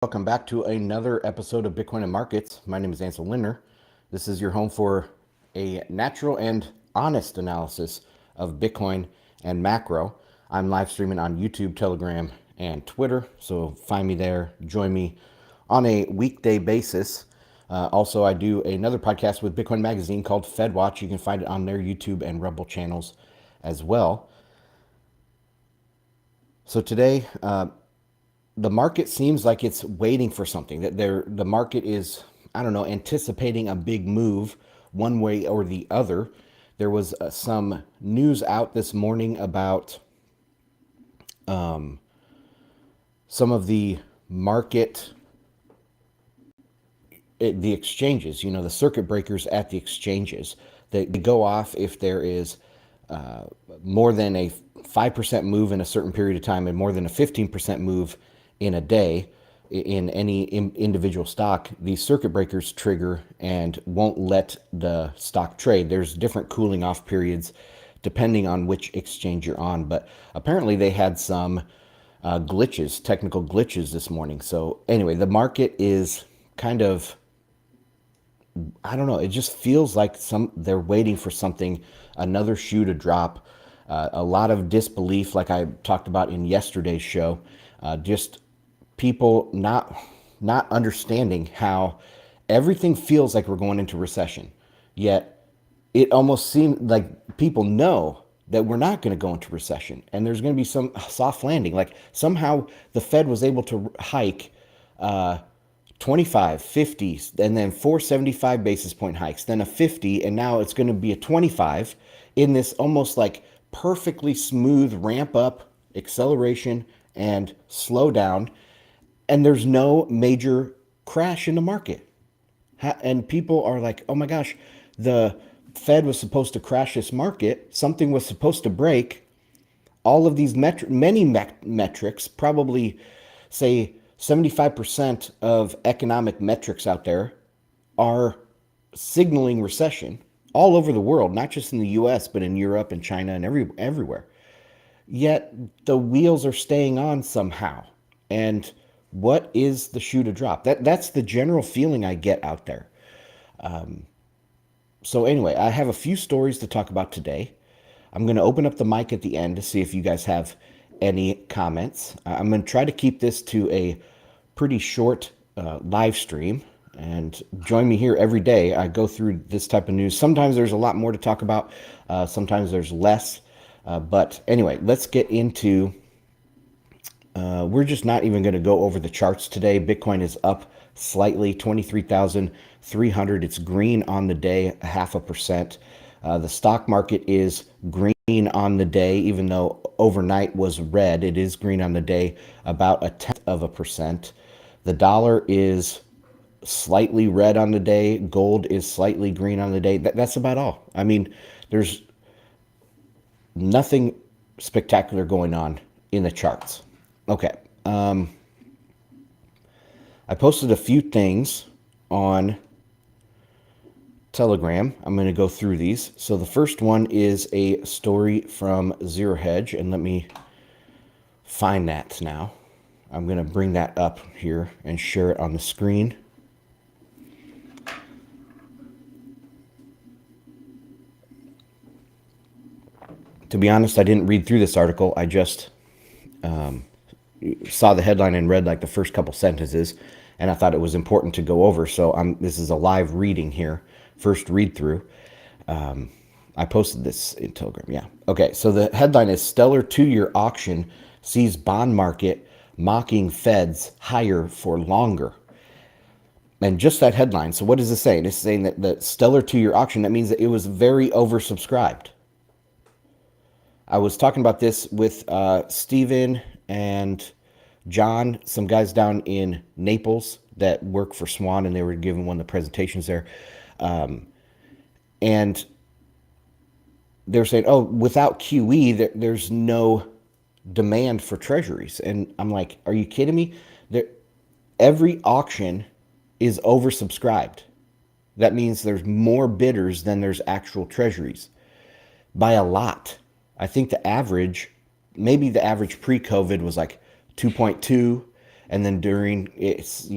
Welcome back to another episode of Bitcoin and Markets. My name is Ansel Lindner. This is your home for a natural and honest analysis of Bitcoin and macro. I'm live streaming on YouTube, Telegram, and Twitter, so find me there. Join me on a weekday basis. Also, I do another podcast with Bitcoin Magazine called FedWatch. You can find it on their YouTube and Rumble channels as well. So today, the market seems like it's waiting for something. That the market is, I don't know, anticipating a big move one way or the other. There was some news out this morning about some of the market, the exchanges. You know, the circuit breakers at the exchanges. They go off if there is more than a 5% move in a certain period of time and more than a 15% move in a day in any individual stock. These circuit breakers trigger and won't let the stock trade. There's different cooling off periods depending on which exchange you're on. But apparently they had some glitches, technical glitches this morning. So anyway, the market is kind of, I don't know. It just feels like they're waiting for something, another shoe to drop. A lot of disbelief, like I talked about in yesterday's show. Just people not understanding how everything feels like we're going into recession. Yet it almost seems like people know that we're not going to go into recession and there's going to be some soft landing. Like somehow the Fed was able to hike 25, 50, and then 475 basis point hikes, then a 50, and now it's going to be a 25 in this almost like perfectly smooth ramp up, acceleration, and slow down. And there's no major crash in the market. And people are like, oh my gosh, the Fed was supposed to crash this market. Something was supposed to break. All of these many metrics, probably say 75% of economic metrics out there are signaling recession all over the world, not just in the US, but in Europe and China and everywhere. Yet the wheels are staying on somehow. And what is the shoe to drop? That's the general feeling I get out there. So anyway, I have a few stories to talk about today. I'm going to open up the mic at the end to see if you guys have any comments. I'm going to try to keep this to a pretty short live stream, and join me here every day. I go through this type of news. Sometimes there's a lot more to talk about. Sometimes there's less. But anyway, let's get into, we're just not even going to go over the charts today. Bitcoin is up slightly, 23,300. It's green on the day, 0.5%. The stock market is green on the day, even though overnight was red. It is green on the day, about 0.1%. The dollar is slightly red on the day. Gold is slightly green on the day. That's about all. I mean, there's nothing spectacular going on in the charts. Okay. I posted a few things on Telegram. I'm going to go through these. So the first one is a story from Zero Hedge, and let me find that now. I'm going to bring that up here and share it on the screen. To be honest, I didn't read through this article. I just saw the headline and read like the first couple sentences, and I thought it was important to go over. So this is a live reading here, first read through. I posted this in Telegram. Yeah. Okay. So the headline is Stellar 2-year auction sees bond market mocking Feds higher for longer. And just that headline. So what is this saying? It's saying that the Stellar 2-year auction, that means that it was very oversubscribed. I was talking about this with Steven and John, some guys down in Naples that work for Swan, and they were giving one of the presentations there. And they're saying, oh, without QE, there's no demand for treasuries. And I'm like, are you kidding me? Every auction is oversubscribed. That means there's more bidders than there's actual treasuries by a lot. I think maybe the average pre-COVID was like 2.2, And then during it's,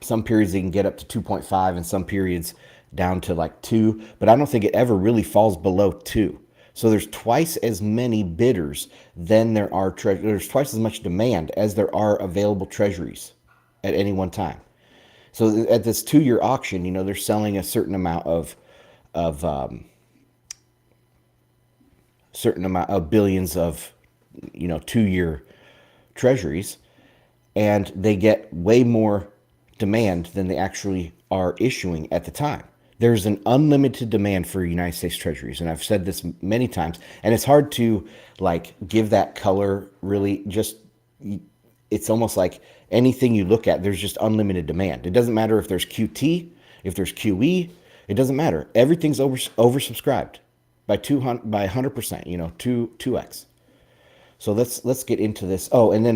some periods they can get up to 2.5 and some periods down to like 2, but I don't think it ever really falls below 2. So there's twice as many bidders than there are there's twice as much demand as there are available treasuries at any one time. So at this 2-year auction, they're selling a of certain amount of billions of 2-year treasuries, and they get way more demand than they actually are issuing at the time. There's an unlimited demand for United States treasuries, and I've said this many times, and it's hard to give that color really. Just, it's almost like anything you look at, there's just unlimited demand. It doesn't matter if there's QT, if there's QE, it doesn't matter. Everything's oversubscribed by 100%, 2x. So let's get into this. Oh, and then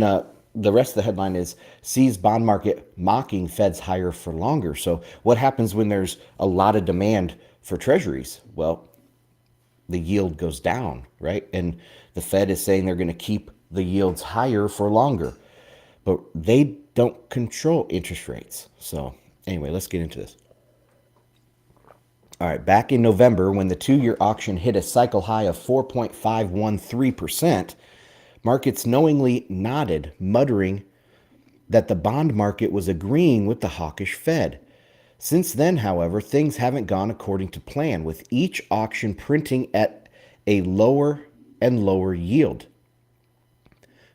the rest of the headline is sees bond market mocking Fed's higher for longer. So what happens when there's a lot of demand for treasuries? Well, the yield goes down, right? And the Fed is saying they're going to keep the yields higher for longer, but they don't control interest rates. So anyway, let's get into this. All right, back in November, when the 2-year auction hit a cycle high of 4.513%, markets knowingly nodded, muttering that the bond market was agreeing with the hawkish Fed. Since then, however, things haven't gone according to plan, with each auction printing at a lower and lower yield,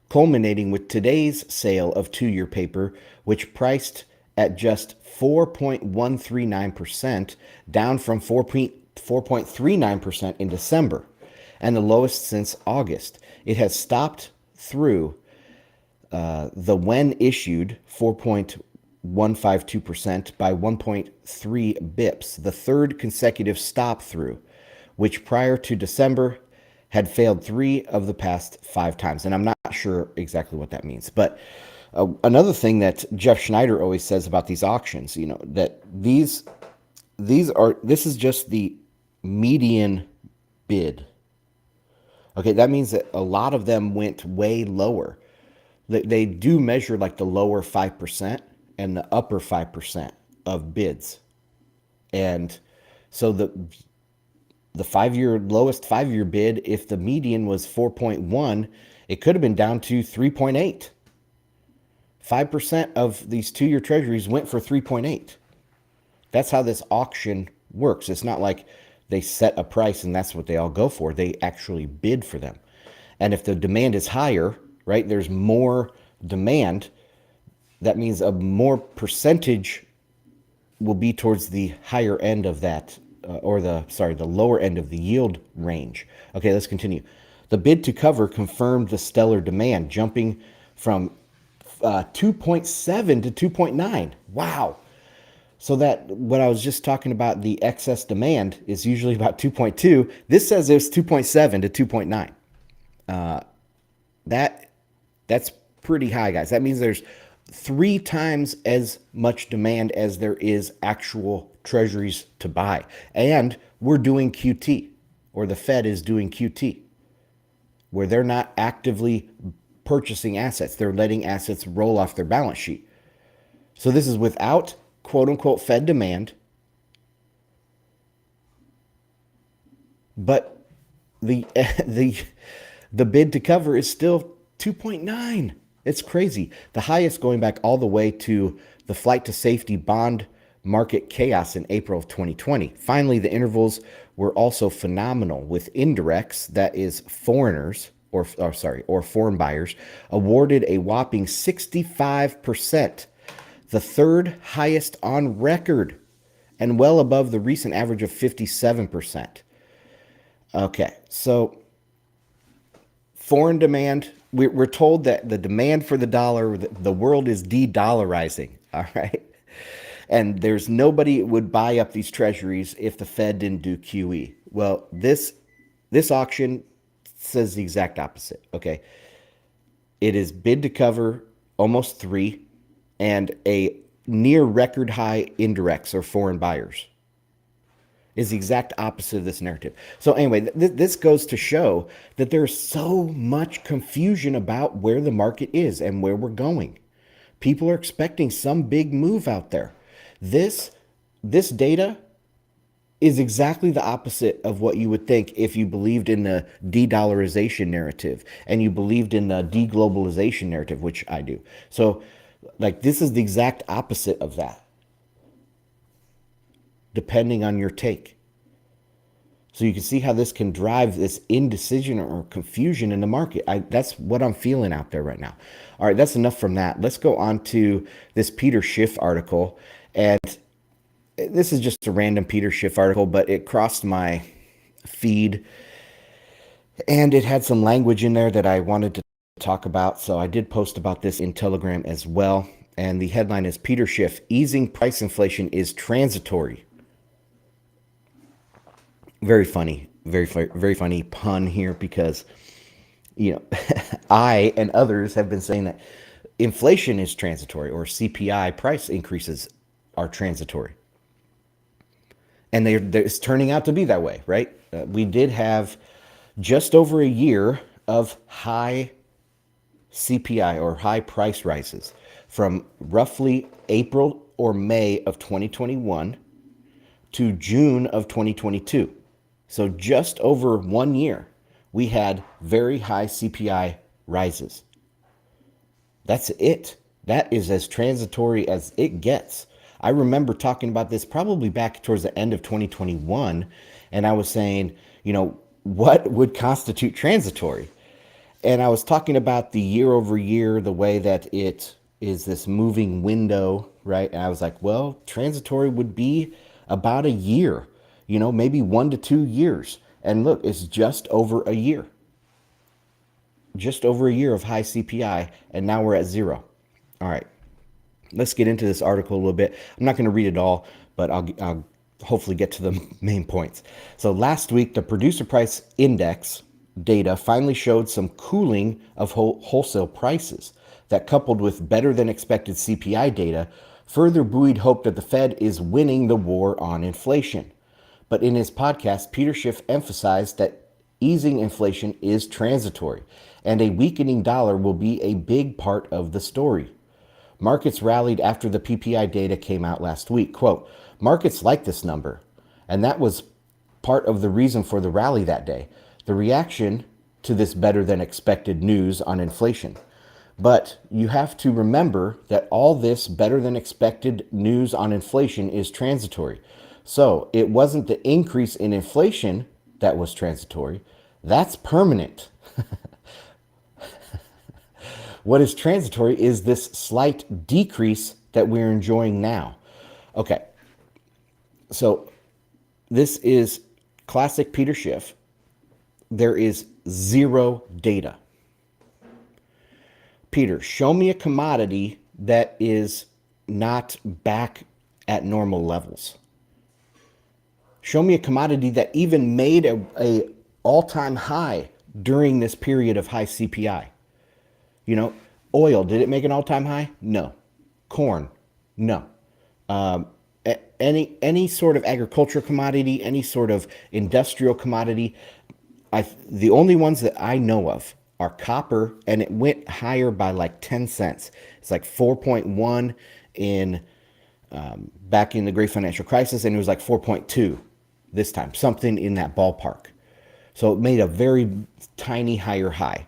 culminating with today's sale of 2-year paper, which priced at just 4.139%, down from 4.39% in December, and the lowest since August. It has stopped through the when issued 4.152% by 1.3 bips, the third consecutive stop through, which prior to December had failed 3 of the past 5 times. And I'm not sure exactly what that means. But another thing that Jeff Schneider always says about these auctions, that this is just the median bid. Okay, that means that a lot of them went way lower. They do measure like the lower 5% and the upper 5% of bids. And so the lowest 5-year bid, if the median was 4.1, it could have been down to 3.8. 5% of these 2-year treasuries went for 3.8. That's how this auction works. It's not like they set a price and that's what they all go for. They actually bid for them. And if the demand is higher, right, there's more demand, that means a more percentage will be towards the higher end of that, the lower end of the yield range. Okay, let's continue. The bid to cover confirmed the stellar demand, jumping from 2.7 to 2.9. Wow. So that what I was just talking about, the excess demand is usually about 2.2. This says it's 2.7 to 2.9. That's pretty high, guys. That means there's 3 times as much demand as there is actual treasuries to buy. And we're doing QT, or the Fed is doing QT, where they're not actively purchasing assets. They're letting assets roll off their balance sheet. So this is without quote unquote Fed demand, but the bid to cover is still 2.9. It's crazy. The highest going back all the way to the flight to safety bond market chaos in April of 2020. Finally, the intervals were also phenomenal, with indirects, that is foreigners, or foreign buyers, awarded a whopping 65%, the third highest on record, and well above the recent average of 57%. Okay, so foreign demand, we're told that the demand for the dollar, the world is de-dollarizing, all right? And there's nobody would buy up these treasuries if the Fed didn't do QE. Well, this auction says the exact opposite, okay? It is bid to cover almost 3 and a near record high indirects or foreign buyers. Is the exact opposite of this narrative. So anyway, this goes to show that there's so much confusion about where the market is and where we're going. People are expecting some big move out there. This data is exactly the opposite of what you would think if you believed in the de-dollarization narrative and you believed in the deglobalization narrative, which I do. So, like, this is the exact opposite of that, depending on your take. So you can see how this can drive this indecision or confusion in the market. That's what I'm feeling out there right now. All right, that's enough from that. Let's go on to this Peter Schiff article. And this is just a random Peter Schiff article, but it crossed my feed. And it had some language in there that I wanted to talk about. So I did post about this in Telegram as well. And the headline is Peter Schiff, easing price inflation is transitory. Very funny, very funny pun here because, I and others have been saying that inflation is transitory or CPI price increases are transitory. And it's turning out to be that way, right? We did have just over a year of high CPI or high price rises from roughly April or May of 2021 to June of 2022. So just over 1 year, we had very high CPI rises. That's it. That is as transitory as it gets. I remember talking about this probably back towards the end of 2021, and I was saying, what would constitute transitory? And I was talking about the year over year, the way that it is this moving window, right? And I was like, well, transitory would be about a year. Maybe 1 to 2 years. And look, it's just over a year. Just over a year of high CPI, and now we're at zero. All right, let's get into this article a little bit. I'm not going to read it all, but I'll hopefully get to the main points. So last week, the producer price index data finally showed some cooling of wholesale prices that, coupled with better than expected CPI data, further buoyed hope that the Fed is winning the war on inflation. But in his podcast, Peter Schiff emphasized that easing inflation is transitory, and a weakening dollar will be a big part of the story. Markets rallied after the PPI data came out last week. Quote, markets like this number, and that was part of the reason for the rally that day, the reaction to this better than expected news on inflation. But you have to remember that all this better than expected news on inflation is transitory. So it wasn't the increase in inflation that was transitory. That's permanent. What is transitory is this slight decrease that we're enjoying now. Okay. So this is classic Peter Schiff. There is zero data. Peter, show me a commodity that is not back at normal levels. Show me a commodity that even made a all-time high during this period of high CPI. Oil, did it make an all-time high? No. Corn, no. Any sort of agricultural commodity, any sort of industrial commodity, the only ones that I know of are copper, and it went higher by like 10 cents. It's like 4.1 in back in the Great Financial Crisis, and it was like 4.2 this time, something in that ballpark. So it made a very tiny higher high.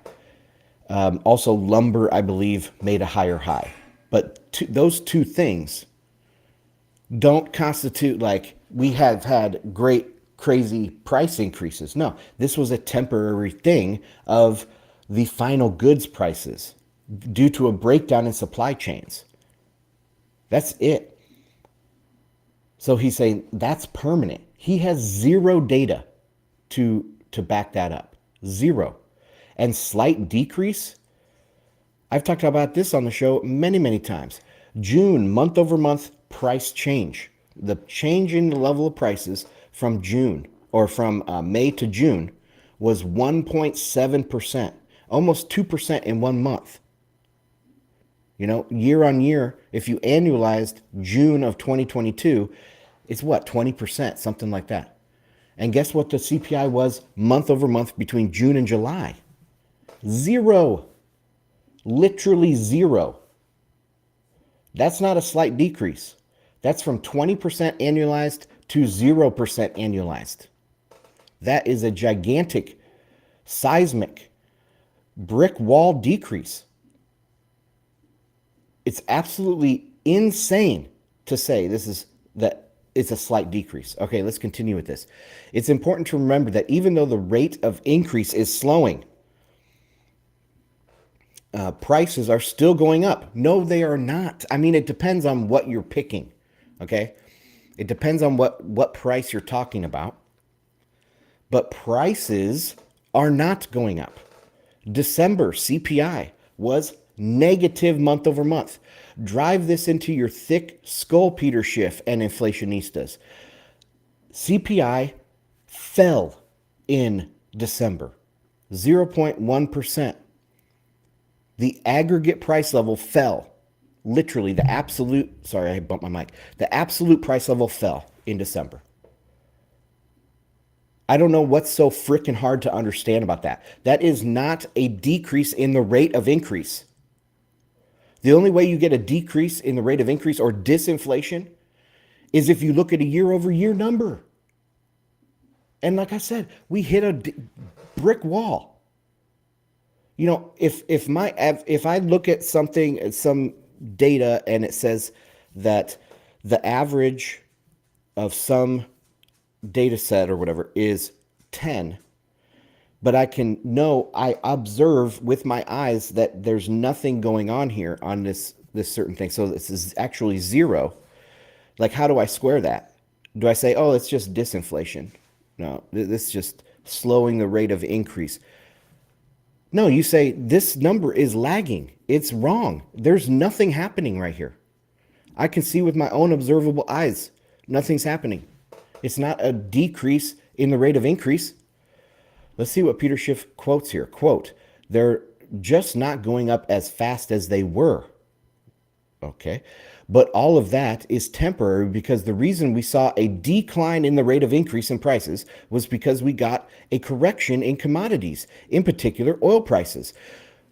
Also, lumber, I believe, made a higher high. But those two things don't constitute like we have had great, crazy price increases. No, this was a temporary thing of the final goods prices due to a breakdown in supply chains. That's it. So he's saying that's permanent. He has zero data to back that up. Zero. And slight decrease, I've talked about this on the show many, many times. June, month over month price change. The change in the level of prices from June or from May to June was 1.7%, almost 2% in 1 month. Year on year, if you annualized June of 2022, it's what, 20%, something like that. And guess what the CPI was month over month between June and July? Zero. Literally zero. That's not a slight decrease. That's from 20% annualized to 0% annualized. That is a gigantic, seismic, brick wall decrease. It's absolutely insane to say that it's a slight decrease. Okay, let's continue with this. It's important to remember that even though the rate of increase is slowing, prices are still going up. No, they are not. I mean, it depends on what you're picking. Okay, it depends on what price you're talking about. But prices are not going up. December CPI was negative month over month. Drive this into your thick skull, Peter Schiff and inflationistas. CPI fell in December, 0.1%. The aggregate price level fell. Literally, the absolute, sorry, I bumped my mic. The absolute price level fell in December. I don't know what's so freaking hard to understand about that. That is not a decrease in the rate of increase. The only way you get a decrease in the rate of increase or disinflation is if you look at a year over year number. And like I said, we hit a brick wall. You know, if I look at something, some data, and it says that the average of some data set or whatever is 10, but I observe with my eyes that there's nothing going on here on this certain thing. So this is actually 0. Like, how do I square that? Do I say, oh, it's just disinflation? No, this is just slowing the rate of increase. No, you say this number is lagging. It's wrong. There's nothing happening right here. I can see with my own observable eyes, nothing's happening. It's not a decrease in the rate of increase. Let's see what Peter Schiff quotes here. Quote, they're just not going up as fast as they were. Okay. But all of that is temporary because the reason we saw a decline in the rate of increase in prices was because we got a correction in commodities, in particular oil prices.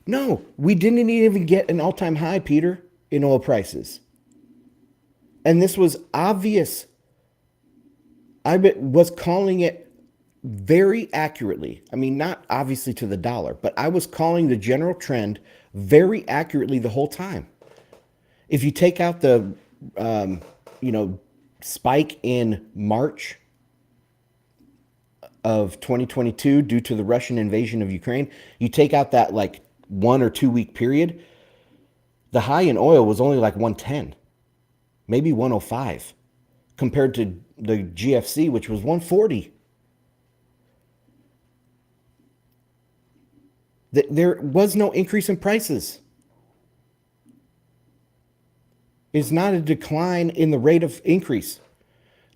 No, we didn't even get an all-time high, Peter, in oil prices. And this was obvious. I was calling it very accurately. I mean, not obviously to the dollar, but I was calling the general trend very accurately the whole time. If you take out the, spike in March of 2022 due to the Russian invasion of Ukraine, you take out that like 1 or 2 week period, the high in oil was only like 110, maybe 105, compared to the GFC, which was 140. There was no increase in prices. It's not a decline in the rate of increase.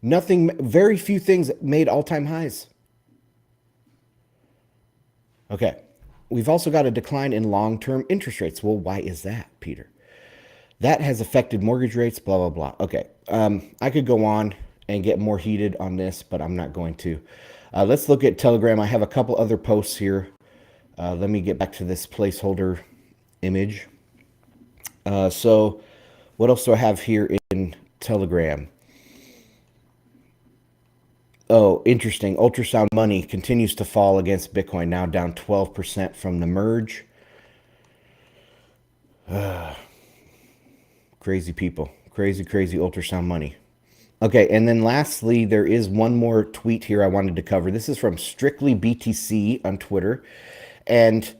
Nothing, very few things made all-time highs. Okay. We've also got a decline in long-term interest rates. Well, why is that, Peter? That has affected mortgage rates, blah, blah, blah. Okay. I could go on and get more heated on this, but I'm not going to. Let's look at Telegram. I have a couple other posts here. Let me get back to this placeholder image. So what else do I have here in Telegram? Oh, interesting. Ultrasound money continues to fall against Bitcoin, now down 12% from the merge. Crazy people. Crazy ultrasound money. Okay, and then lastly, there is one more tweet here I wanted to cover. This is from Strictly BTC on Twitter. And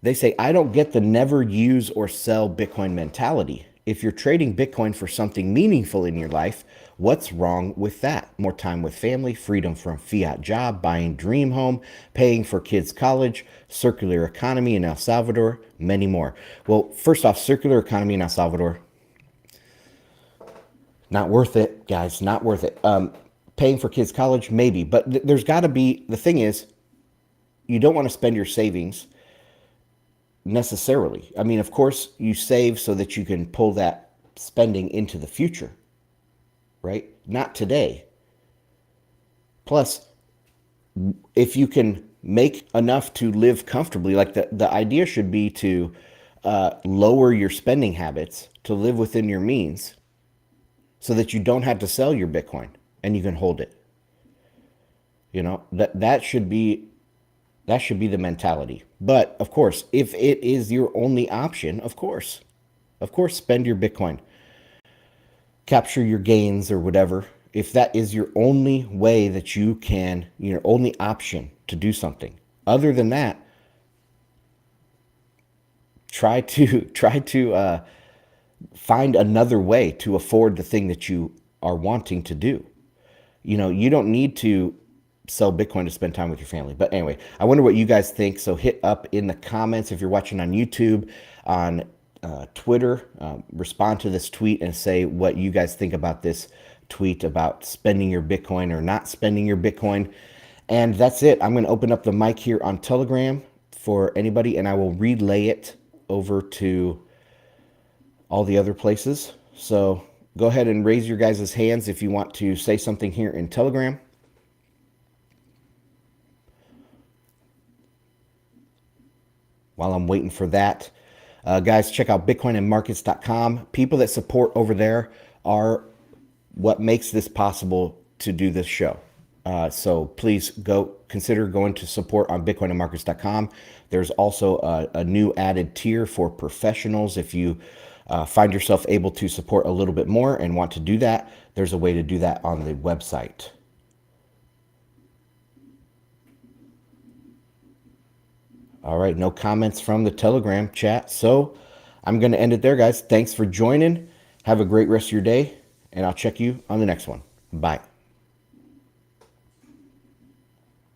they say, I don't get the never use or sell Bitcoin mentality. If you're trading Bitcoin for something meaningful in your life, what's wrong with that? More time with family, freedom from fiat job, buying dream home, paying for kids' college, circular economy in El Salvador, many more. Well, first off, circular economy in El Salvador, not worth it, guys, not worth it. Paying for kids' college, maybe. But there's got to be, the thing is, you don't want to spend your savings necessarily. I mean, of course, you save so that you can pull that spending into the future, right? Not today. Plus, if you can make enough to live comfortably, like the idea should be to lower your spending habits to live within your means so that you don't have to sell your Bitcoin and you can hold it. That should be the mentality. But of course, if it is your only option, of course, spend your Bitcoin, capture your gains or whatever. If that is your only way that you can, your only option to do something. Other than that, try to find another way to afford the thing that you are wanting to do. You don't need to sell Bitcoin to spend time with your family. But anyway, I wonder what you guys think. So hit up in the comments if you're watching on YouTube, on Twitter, respond to this tweet and say what you guys think about this tweet about spending your Bitcoin or not spending your Bitcoin. And that's it. I'm going to open up the mic here on Telegram for anybody, and I will relay it over to all the other places. So go ahead and raise your guys' hands if you want to say something here in Telegram. While I'm waiting for that, guys, check out bitcoinandmarkets.com. People that support over there are what makes this possible to do this show. So please consider going to support on bitcoinandmarkets.com. There's also a new added tier for professionals. If you find yourself able to support a little bit more and want to do that, there's a way to do that on the website. All right, no comments from the Telegram chat. So I'm going to end it there, guys. Thanks for joining. Have a great rest of your day, and I'll check you on the next one. Bye.